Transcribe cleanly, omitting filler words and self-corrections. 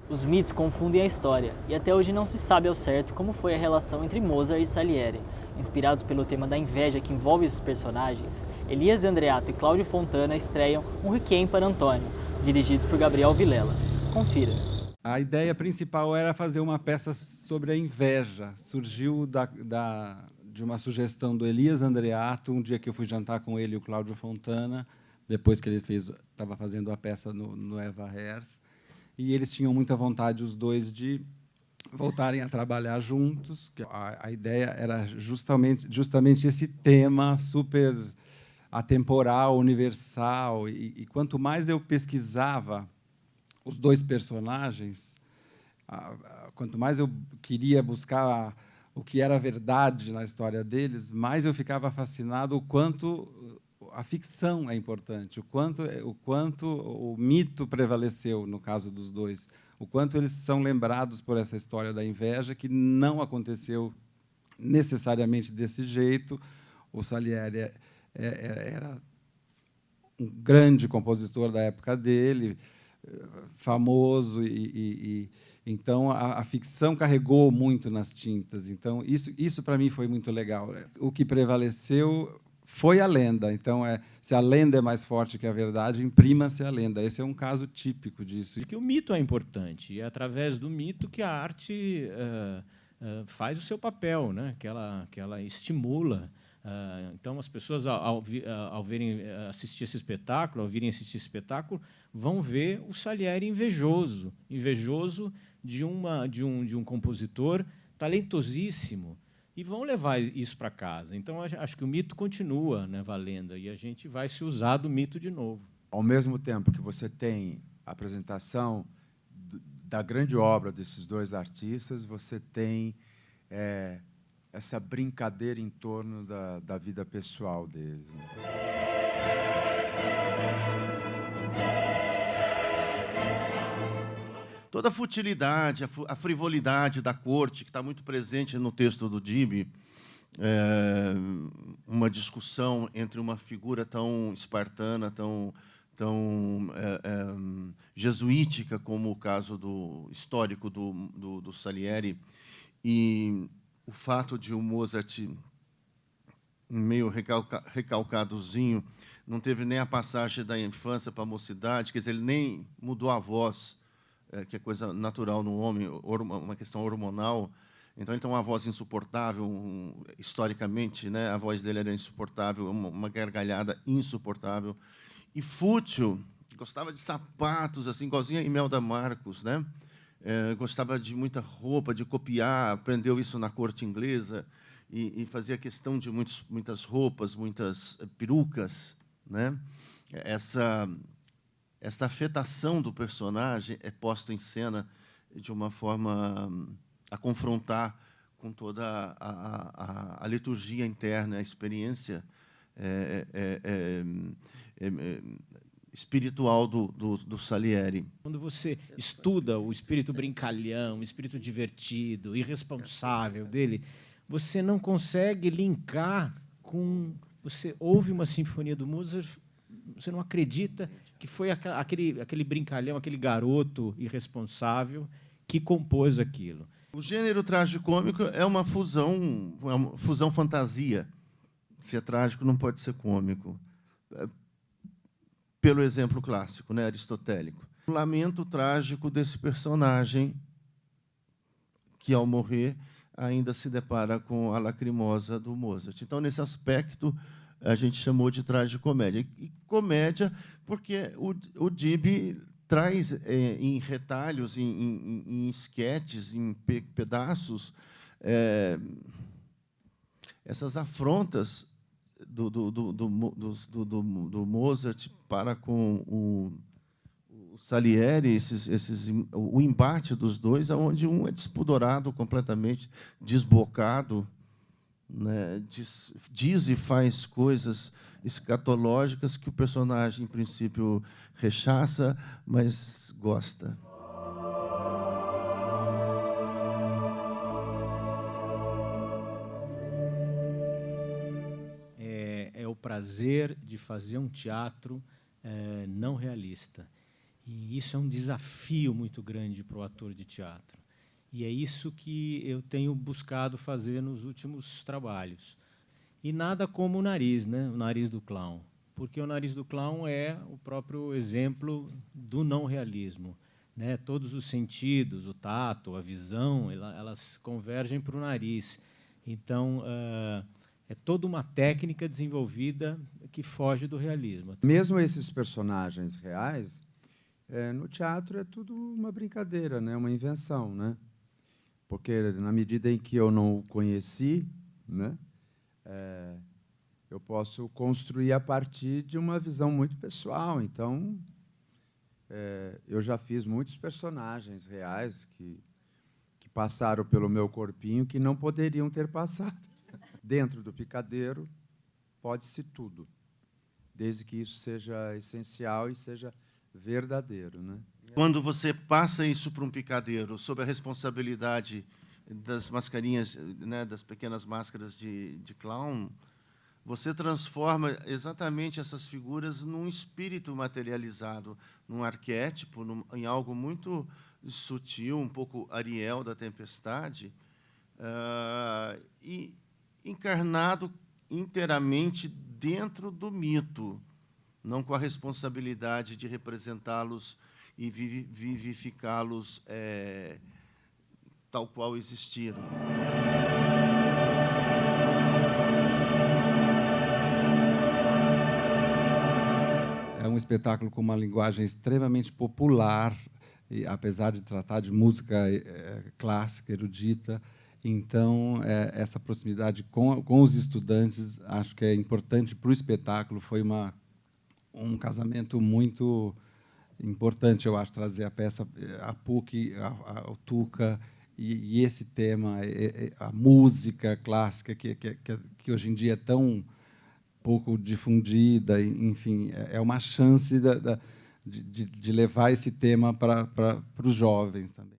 Os mitos confundem a história, e até hoje não se sabe ao certo como foi a relação entre Mozart e Salieri. Inspirados pelo tema da inveja que envolve esses personagens, Elias Andreato e Cláudio Fontana estreiam Um Requiem para Antônio, dirigidos por Gabriel Vilela. Confira. A ideia principal era fazer uma peça sobre a inveja. Surgiu de uma sugestão do Elias Andreato, um dia que eu fui jantar com ele e o Cláudio Fontana, depois que ele estava fazendo a peça no Eva Hers, e eles tinham muita vontade, os dois, de voltarem a trabalhar juntos. A ideia era justamente esse tema super atemporal, universal, e quanto mais eu pesquisava os dois personagens, quanto mais eu queria buscar o que era verdade na história deles, mais eu ficava fascinado o quanto a ficção é importante, o quanto o mito prevaleceu no caso dos dois, o quanto eles são lembrados por essa história da inveja, que não aconteceu necessariamente desse jeito. O Salieri era um grande compositor da época dele, famoso, então a ficção carregou muito nas tintas. Então isso para mim foi muito legal. O que prevaleceu foi a lenda. Então se a lenda é mais forte que a verdade, imprima-se a lenda. Esse é um caso típico disso. Porque o mito é importante, e é através do mito que a arte faz o seu papel, né? que ela estimula. Então, as pessoas, ao virem assistir esse espetáculo, ao virem assistir esse espetáculo, vão ver o Salieri invejoso de um compositor talentosíssimo, e vão levar isso para casa. Então, acho que o mito continua, né, valendo, e a gente vai se usar do mito de novo. Ao mesmo tempo que você tem a apresentação da grande obra desses dois artistas, você tem essa brincadeira em torno da vida pessoal deles. Toda a futilidade, a frivolidade da corte, que está muito presente no texto do Dib, uma discussão entre uma figura tão espartana, tão jesuítica, como o caso histórico do Salieri, e o fato de o Mozart, meio recalcadozinho, não teve nem a passagem da infância para a mocidade, quer dizer, ele nem mudou a voz, que é coisa natural no homem, uma questão hormonal. Então, ele tem uma voz insuportável, historicamente, né, a voz dele era insuportável, uma gargalhada insuportável. E fútil, gostava de sapatos, assim, igualzinho a Imelda Marcos, né? Gostava de muita roupa, de copiar, aprendeu isso na corte inglesa, e fazia questão de muitas roupas, muitas perucas, né? Essa afetação do personagem é posta em cena de uma forma a confrontar com toda a liturgia interna, a experiência espiritual do Salieri. Quando você estuda o espírito brincalhão, o espírito divertido, irresponsável dele, você não consegue linkar com... Você ouve uma sinfonia do Mozart, você não acredita que foi aquele brincalhão, aquele garoto irresponsável que compôs aquilo. O gênero tragicômico é uma fusão fantasia. Se é trágico, não pode ser cômico. Pelo exemplo clássico, né, aristotélico. O lamento trágico desse personagem que, ao morrer, ainda se depara com a lacrimosa do Mozart. Então, nesse aspecto, a gente chamou de tragicomédia. E comédia porque o Dib traz em retalhos, em esquetes, em pedaços, essas afrontas do Mozart para com o Salieri, o embate dos dois, onde um é despudorado, completamente desbocado, né, diz e faz coisas escatológicas que o personagem, em princípio, rechaça, mas gosta. É o prazer de fazer um teatro não realista. E isso é um desafio muito grande para o ator de teatro. E é isso que eu tenho buscado fazer nos últimos trabalhos. E nada como o nariz, né? O nariz do clown. Porque o nariz do clown é o próprio exemplo do não realismo, né? Todos os sentidos, o tato, a visão, elas convergem para o nariz. Então, é toda uma técnica desenvolvida que foge do realismo. Mesmo esses personagens reais, no teatro é tudo uma brincadeira, né? Uma invenção, né? Porque, na medida em que eu não o conheci, né? Eu posso construir a partir de uma visão muito pessoal. Então, eu já fiz muitos personagens reais que passaram pelo meu corpinho que não poderiam ter passado. Dentro do picadeiro, pode-se tudo, desde que isso seja essencial e seja verdadeiro, né? Quando você passa isso para um picadeiro, sob a responsabilidade das mascarinhas, né, das pequenas máscaras de clown, você transforma exatamente essas figuras num espírito materializado, num arquétipo, em algo muito sutil, um pouco Ariel da Tempestade, e encarnado inteiramente dentro do mito, não com a responsabilidade de representá-los e vivificá-los tal qual existiram. É um espetáculo com uma linguagem extremamente popular, e, apesar de tratar de música clássica, erudita. Então, essa proximidade com os estudantes, acho que é importante para o espetáculo. Foi um casamento muito importante, eu acho, trazer a peça, a PUC, o Tuca, e esse tema, a música clássica, que hoje em dia é tão pouco difundida. Enfim, é uma chance de levar esse tema para os jovens também.